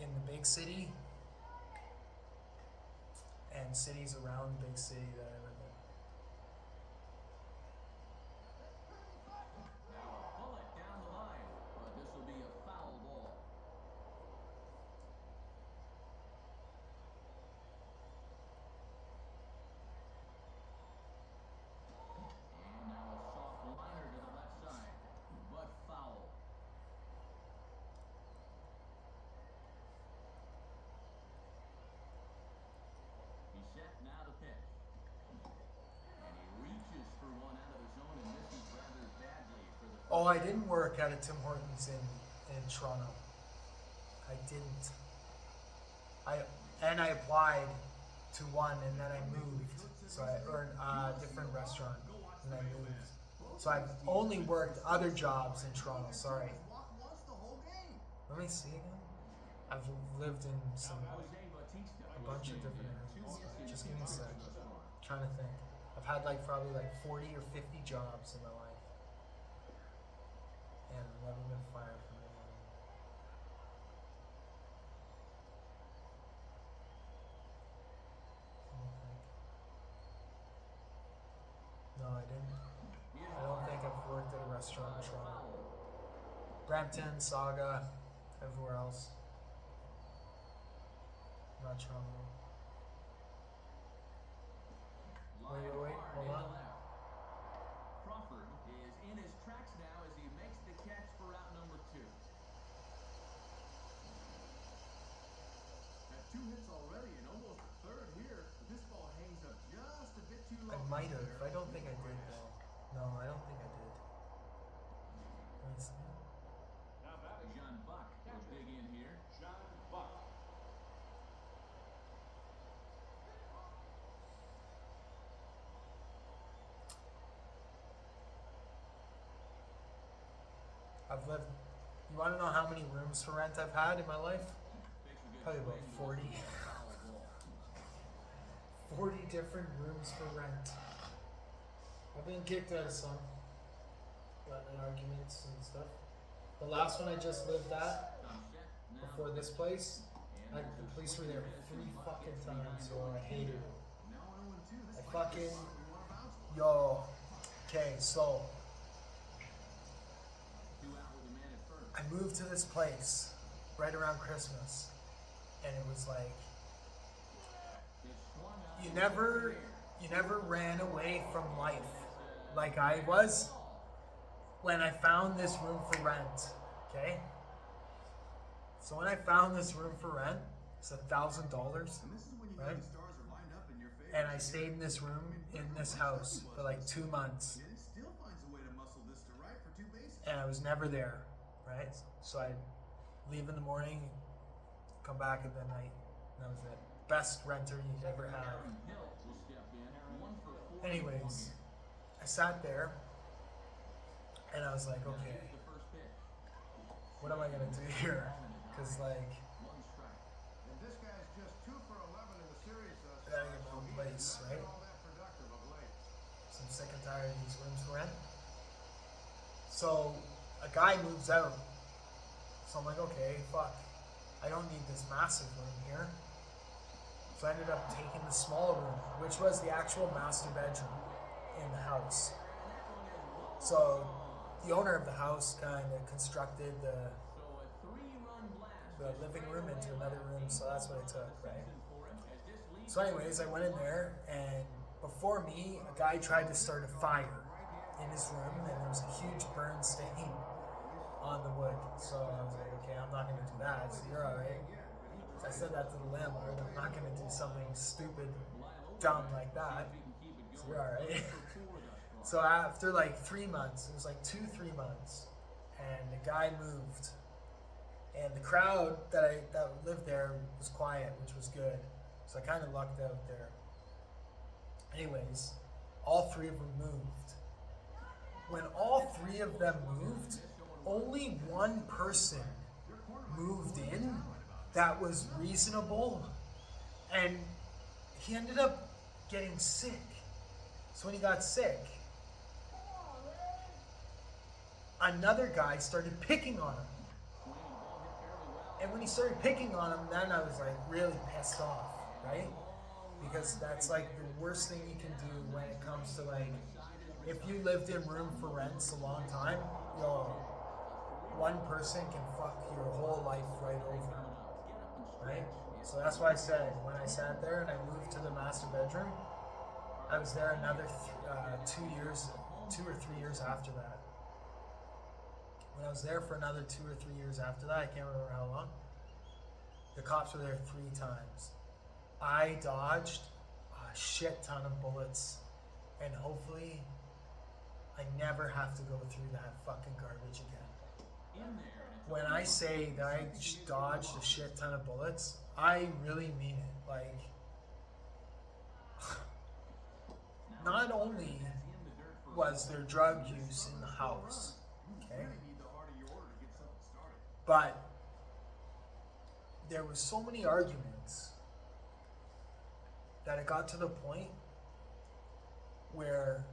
in the big city and cities around the big city that I live in. Now a bullet down the line, but this will be a foul ball. And now a soft liner to the left side, but foul. He's set now to pitch. And he reaches for one out of the zone and misses rather badly for the. Oh, I didn't work at a Tim Hortons in Toronto. I didn't. I applied to one and then I moved. So I earned a different restaurant and I moved. So I've only worked other jobs in Toronto. Sorry. What's the whole game? Let me see again. I've lived in a bunch of different areas. Just give me a sec. Trying to think. I've had probably 40 or 50 jobs in my life. And I've never been fired from any of them. Let me think. No, I didn't. I don't think I've worked at a restaurant in Toronto. Brampton, Saga, everywhere else. Not Toronto. Wait, hold on. might have. I don't think I did though. No, I don't think I did. Let me see. Now batting, John Buck will dig in here. John Buck. I've lived. You want to know how many rooms for rent I've had in my life? Takes a good Probably about swing, 40. but it's a foul ball. 40 different rooms for rent. I've been kicked out of some. Gotten in arguments and stuff. The last one I just lived at, Tom set. Now before this place, and the police were there 3 fucking times, so I hated it. Now on 0-2. This I might be fucking, something you want to bounce on. yo, okay, so 2 out with a man at first. I moved to this place right around Christmas, and it was like, It's swung out. you never ran away from life like I was when I found this room for rent, okay? So when I found this room for rent, it's $1,000, And this is when you know right? the stars are lined up in your favor. And I stayed in this room, in this house, for like 2 months, Yet he still finds a way to muscle this to right for 2 bases. and I was never there, right? So I'd leave in the morning, come back at the night, and that was it. Best renter you'd ever have. Aaron Hill will step in. 1 for 4. Anyways, I sat there, and I was like, okay, The first pitch. what am I gonna do here? Cause like, 1 strike. And this guy's just 2 for 11 in the series thus I gotta far, get my so own he place, has not right? been all that productive of late. so I'm sick and tired of these rooms for rent. So a guy moves out. So I'm like, okay, fuck. I don't need this massive room here. So I ended up taking the smaller room, which was the actual master bedroom in the house. So the owner of the house kind of constructed So a 3-run blast. the living room into another room, so that's what I took, right? For him as this leads So anyways, I went in there, and before me, a guy tried to start a fire in his room, and there was a huge burn stain on the wood. So I was like, okay, I'm not gonna do that. So you're alright. I said that to the landlord. I'm not gonna do something stupid, dumb like that. So you're alright. So after like 3 months, it was like 2-3 months, and the guy moved, and the crowd that lived there was quiet, which was good. So I kind of lucked out there. Anyways, all 3 of them moved. When all 3 of them moved, only one person moved in that was reasonable, and he ended up getting sick. So when he got sick, another guy started picking on him. And when he started picking on him, then I was like really pissed off, right? Because that's like the worst thing you can do when it comes to like, if you lived in room for rents a long time, yo, one person can fuck your whole life right over, right? So that's why I said, when I sat there and I moved to the master bedroom, I was there another 2 or 3 years after that. When I was there for another 2 or 3 years after that, I can't remember how long, the cops were there 3 times. I dodged a shit ton of bullets, and hopefully I never have to go through that fucking garbage again. When I say that I dodged a shit ton of bullets, I really mean it. Like, not only was there drug use in the house, okay, Need the heart of your order to get something started. but there was so many arguments that it got to the point where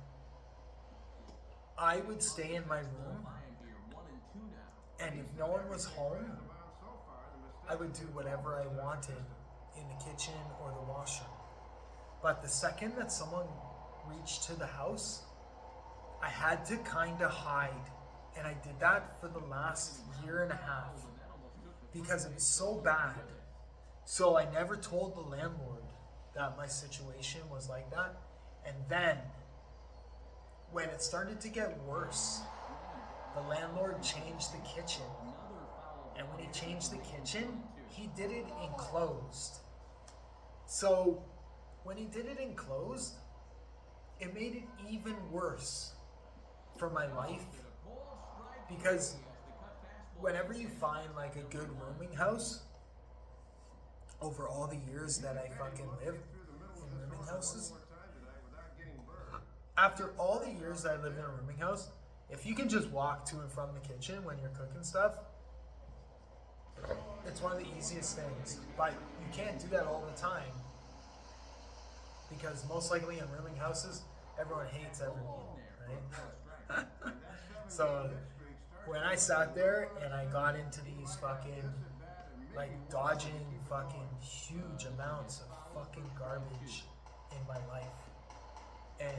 I would stay in my room, and if no one was home, I would do whatever I wanted in the kitchen or the washroom. But the second that someone reached to the house, I had to kind of hide. And I did that for the last year and a half because it was so bad. So I never told the landlord that my situation was like that. And then when it started to get worse, the landlord changed the kitchen. And when he changed the kitchen, he did it enclosed. So when he did it enclosed, it made it even worse for my life because whenever you find like a good rooming house, over all the years that I fucking live in rooming houses, after all the years that I lived in a rooming house, if you can just walk to and from the kitchen when you're cooking stuff, it's one of the easiest things. But you can't do that all the time because most likely in rooming houses, everyone hates everyone, right? So when I sat there and I got into these fucking, like, dodging fucking huge amounts of fucking garbage in my life, and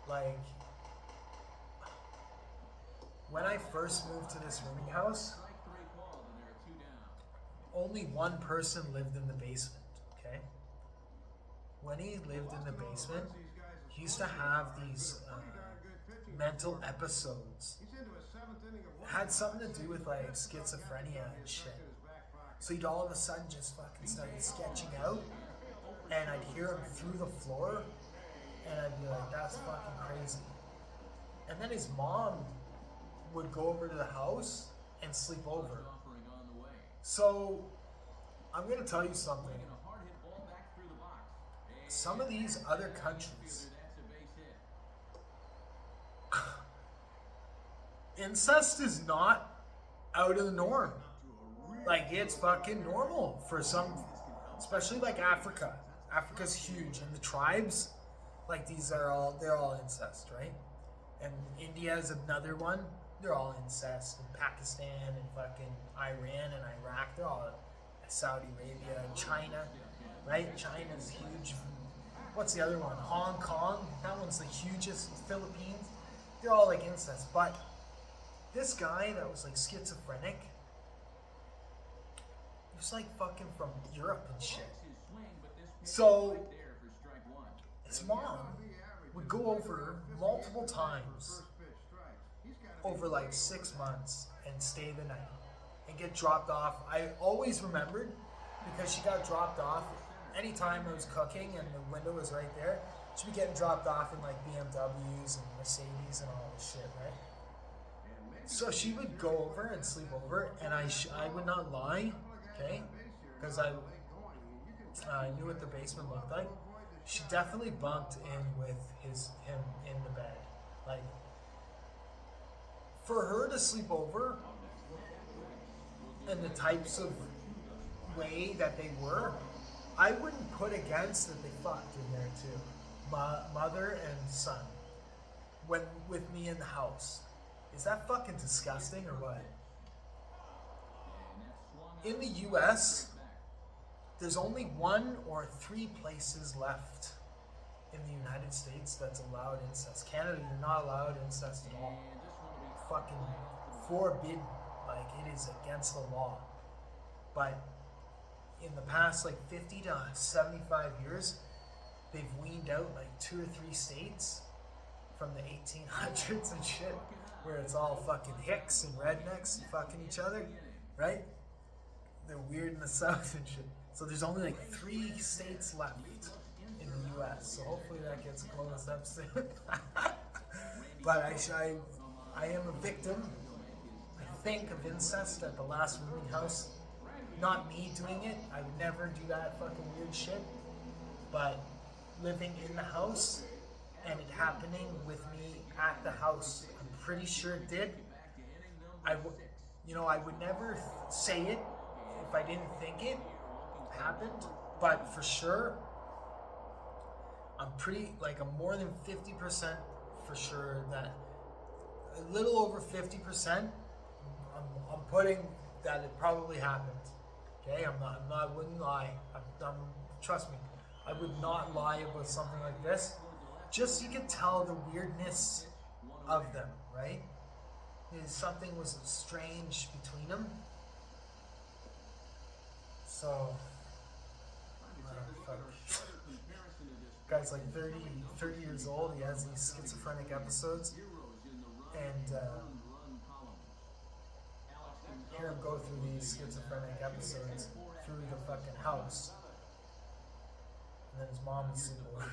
like when I first moved to this rooming house, only one person lived in the basement, okay? When he lived in the basement, he used to have these mental episodes. It had something to do with like schizophrenia and shit. So he'd all of a sudden just fucking started sketching out, and I'd hear him through the floor, and I'd be like, that's fucking crazy. And then his mom would go over to the house and sleep over. So, I'm gonna tell you something. Some of these other countries, incest is not out of the norm. Like, it's fucking normal for some, especially like Africa. Africa's huge, and the tribes, like they're all incest, right? And India is another one. They're all incest. And Pakistan and fucking Iran and Iraq, they're all Saudi Arabia and China, right? China's huge. What's the other one? Hong Kong. That one's the hugest. Philippines. They're all like incest. But this guy that was like schizophrenic, he was like fucking from Europe and shit. So his mom would go over multiple times over like 6 months and stay the night and get dropped off. I always remembered because she got dropped off anytime I was cooking and the window was right there. She'd be getting dropped off in like BMWs and Mercedes and all this shit, right? So she would go over and sleep over, and I would not lie, okay? Because I knew what the basement looked like. She definitely bunked in with him in the bed. Like, for her to sleep over and the types of way that they were, I wouldn't put against that they fucked in there too. Mother and son, when with me in the house. Is that fucking disgusting or what? In the US, there's only 1 or 3 places left in the United States that's allowed incest. Canada, you're not allowed incest at all. Fucking forbid, like it is against the law. But in the past like 50 to 75 years, they've weaned out like 2 or 3 states from the 1800s and shit, where it's all fucking hicks and rednecks and fucking each other, right? They're weird in the South and shit. So there's only like 3 states left in the US. So hopefully that gets closed up soon. But I am a victim, I think, of incest at the last rooming house. Not me doing it. I would never do that fucking weird shit. But living in the house and it happening with me at the house, I'm pretty sure it did. I would never say it if I didn't think it happened, but for sure, I'm more than 50% for sure that a little over 50%, I'm putting that it probably happened. Okay, I wouldn't lie. Trust me, I would not lie about something like this. Just so you can tell the weirdness of them, right? Something was strange between them. So, guy's like 30 years old. He has these schizophrenic episodes, and hear him go through these schizophrenic episodes through the fucking house, and then his mom is sleeping over.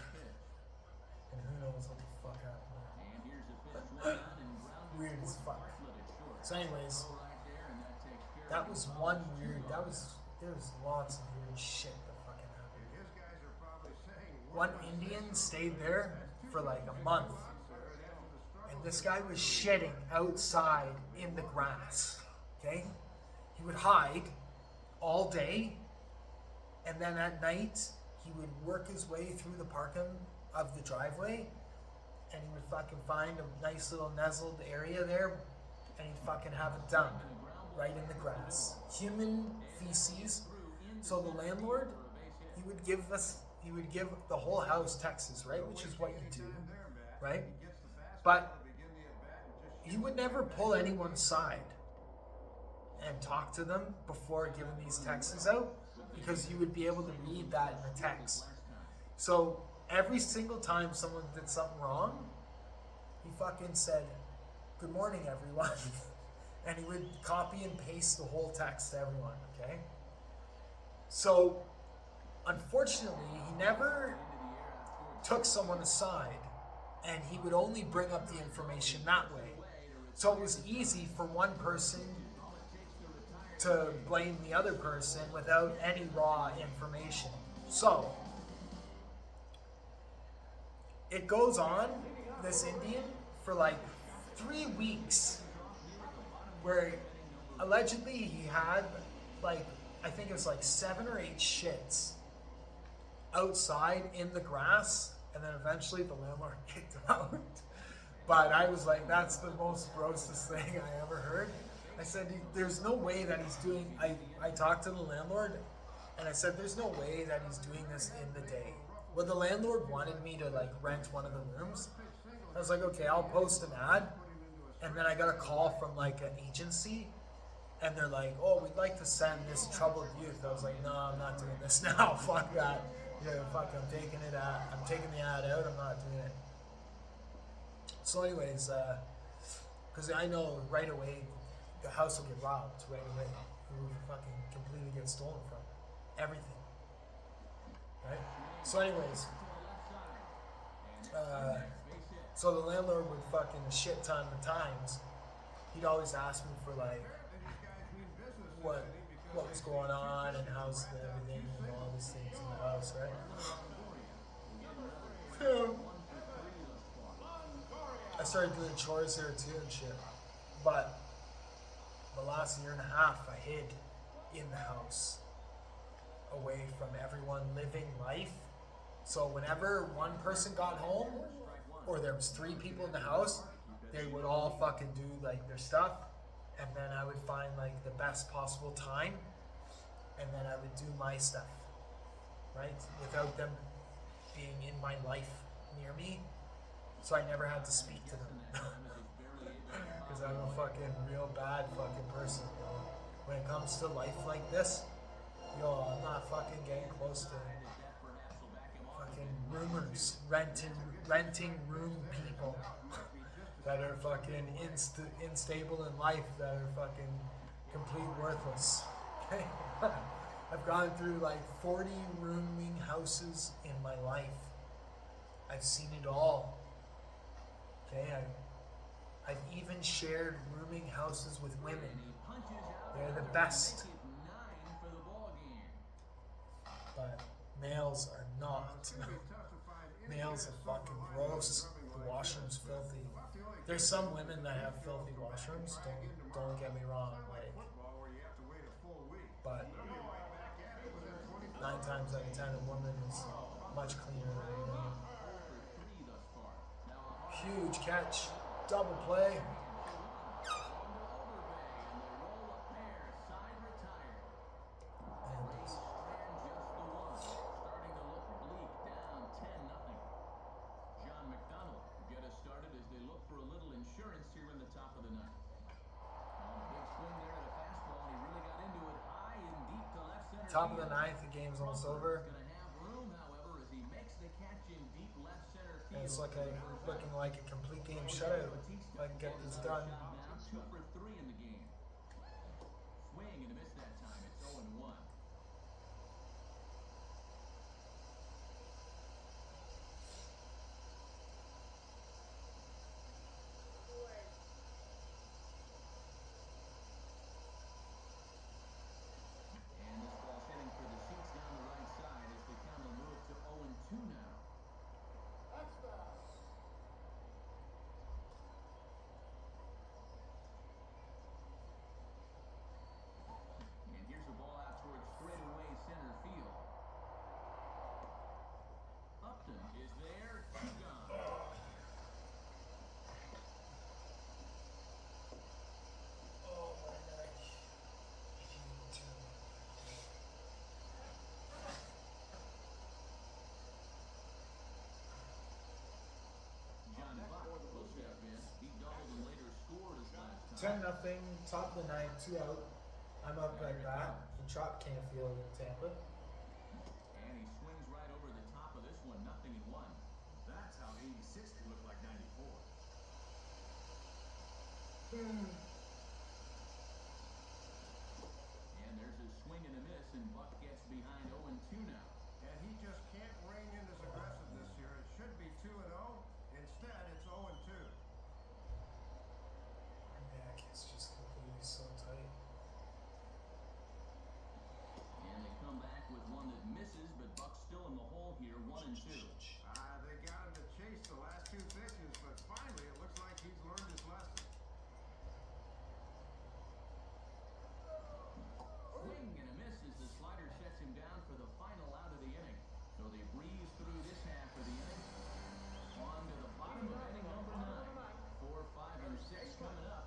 And who knows what the fuck happened there. And here's a pitch swung on and grounded Weird as towards fuck. Bartlett at short. So anyways, Throw right there, and that takes care that of was it. one weird, there was lots of weird shit that fucking happened. And his guys are probably saying, One Indian stayed there for like a month. And this guy was shitting outside in the grass. Okay? He would hide all day, and then at night he would work his way through the parking of the driveway, and he would fucking find a nice little nestled area there, and he'd fucking have it done right in the grass. Human feces. So the landlord, he would give the whole house Texas, right? Which is what you do, right? But he would never pull anyone's side and talk to them before giving these texts out, because you would be able to read that in the text. So every single time someone did something wrong, he fucking said, "Good morning, everyone." And he would copy and paste the whole text to everyone, okay? So, unfortunately, he never took someone aside, and he would only bring up the information that way. So it was easy for one person to blame the other person without any raw information. So, it goes on, this Indian, for like 3 weeks, where allegedly he had like, I think it was like 7 or 8 shits outside in the grass, and then eventually the landlord kicked him out. But I was like, that's the most grossest thing I ever heard. I said, there's no way that he's doing, I talked to the landlord, and I said, there's no way that he's doing this in the day. Well, the landlord wanted me to like rent one of the rooms. I was like, okay, I'll post an ad. And then I got a call from like an agency, and they're like, oh, we'd like to send this troubled youth. I was like, no, I'm not doing this now. Fuck that. Yeah, fuck, I'm taking the ad out. I'm not doing it. So anyways, because I know right away the house will get robbed right away. It will fucking completely get stolen from. Everything. Right? So anyways, so the landlord would fucking a shit ton of times, he'd always ask me for like what was going on and how's everything and all these things in the house, right? So I started doing chores there too and shit. But the last year and a half I hid in the house, away from everyone living life. So whenever one person got home, or there was 3 people in the house, they would all fucking do like their stuff, and then I would find like the best possible time, and then I would do my stuff, right? Without them being in my life near me, so I never had to speak to them. Because I'm a fucking real bad fucking person, yo. When it comes to life like this, yo, I'm not fucking getting close to fucking roomers, renting room people that are fucking unstable in life, that are fucking complete worthless. Okay? I've gone through like 40 rooming houses in my life. I've seen it all. Okay, I've even shared rooming houses with women. They're the best. But males are not. Males are fucking gross. The washroom's filthy. There's some women that have filthy washrooms, don't get me wrong, like, but 9 times out of 10 a woman is much cleaner than a man. Huge catch, double play. Anyways. Top of the 9th, the game's almost over. And it's looking like a complete game shutout. If I can get this done. 2 for 3 in the game. Swing and a miss that time. It's 0-1. 10-0, top of the ninth, 2 out. I'm up at bat. He dropped Canfield in Tampa. And he swings right over the top of this one, 0-1. That's how 86 could look like 94. And there's a swing and a miss, and Buck gets behind 0-2 now. And he just can't rein in his aggressiveness here. It should be 2-0. Instead, it's 0-2. My neck is just completely so tight. And they come back with one that misses, but Buck's still in the hole here, 1-2. They got him to chase the last 2 pitches, but finally it looks like he's learned his lesson. Swing and a miss as the slider sets him down for the final out of the inning. So they breeze through this half of the inning. On to the bottom of inning number 9. 4, 5, and 6 coming up.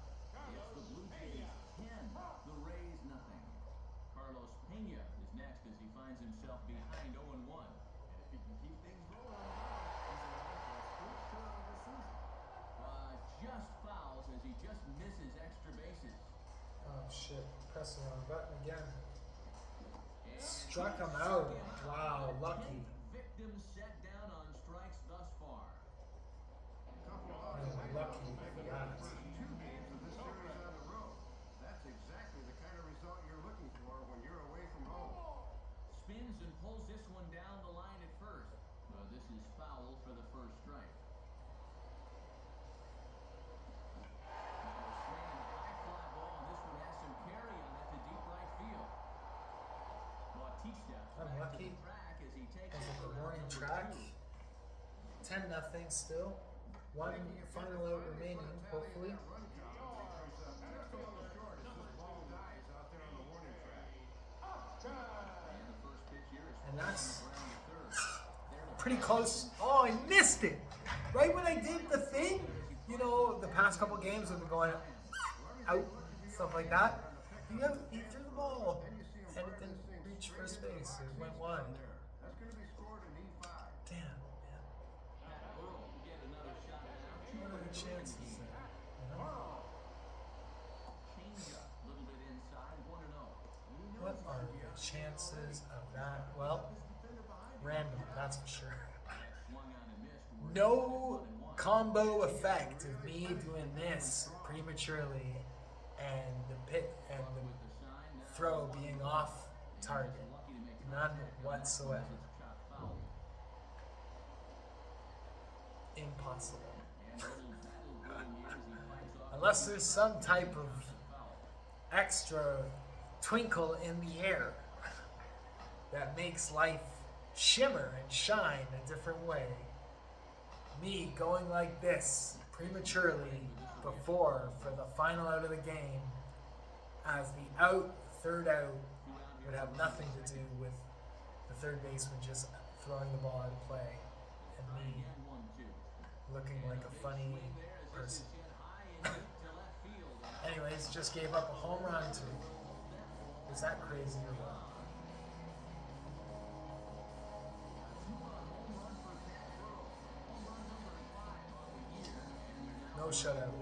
It's the Blue Jays 10, the Rays nothing. Carlos Pena is next as he finds himself behind 0-1. And if he can keep things rolling, he's in line for his first shutout of the season. Just fouls as he just misses extra bases. Oh shit, press the wrong button again. And Struck him struck out. him Wow, The lucky. 10th victim set down on strikes thus far. Couple of Yeah, odds lucky making for up that. the first 2 games of this series on the road. That's exactly the kind of result you're looking for when you're away from home. Spins and pulls this one down the line at first. This is foul for the first strike. Now a swing and a high fly ball, and this one has some carry on it to deep right field. Bautista back to Unlucky. the track as he takes Is it over the morning round track? number 2. 10-0 still. One final out remaining, hopefully. Run count, but he comes up just a little short as this ball dies out there on the warning track. And the first pitch here is And that's on the ground to third. There to pretty close. Oh, I missed it. Right when I did the thing, you know, the past couple games have been going out, stuff like that. He threw the ball, Then you see him and it burn didn't this thing reach straight first into the base. box. It went He's wide. done there. That's going to be scored in E5. Damn, man. Pat Burrell will get another shot now. What are the 2 chances there? You know? Changeup, a little bit inside, 1-0. What are the chances of that? Well, random, that's for sure. Swung on and missed. We're No at 1-1. combo effect of me doing this prematurely and the pit and Buck the with the sign, now throw 1-1. being off And target. he's lucky to make None contact on that one whatsoever. as it's chopped foul. Impossible. And a little battle brewing here as he fights off Unless the there's shot. some type of Foul. extra twinkle in the air that makes life shimmer and shine a different way. Me going like this prematurely before for the final out of the game as the third out would have nothing to do with the third baseman just throwing the ball out of play and me Again, 1-2. looking like a funny Swing there as this person. is hit high and deep to left field. Anyways, just gave up a home run to. Is that crazy or what? No shutout.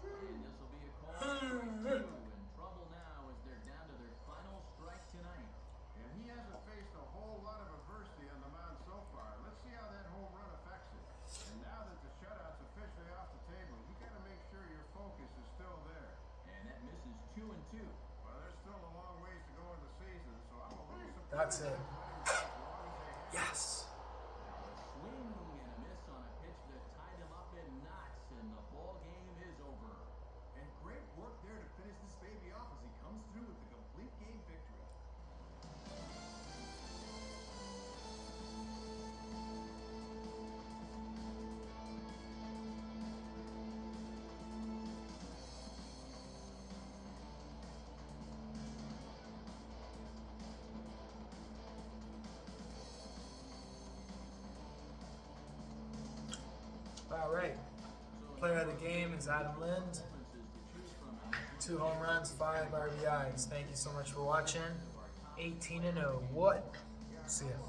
And this will be a call for strike 2. In trouble now as they're down to their final strike tonight. And he hasn't faced a whole lot of adversity on the mound so far. Let's see how that home run affects it. And now that the shutout's officially off the table, you got to make sure your focus is still there. And that misses 2-2. Well, there's still a long ways to go in the season, so I'm a little surprised. That's it. as long as they have. Yes. A swing and a miss on a pitch that tied him up in knots, and the ball game is over. And great work there to finish this baby off as he comes through with the complete game victory. Player of the game is Adam Lind. 2 home runs, 5 RBIs. Thank you so much for watching. 18-0. What? See ya.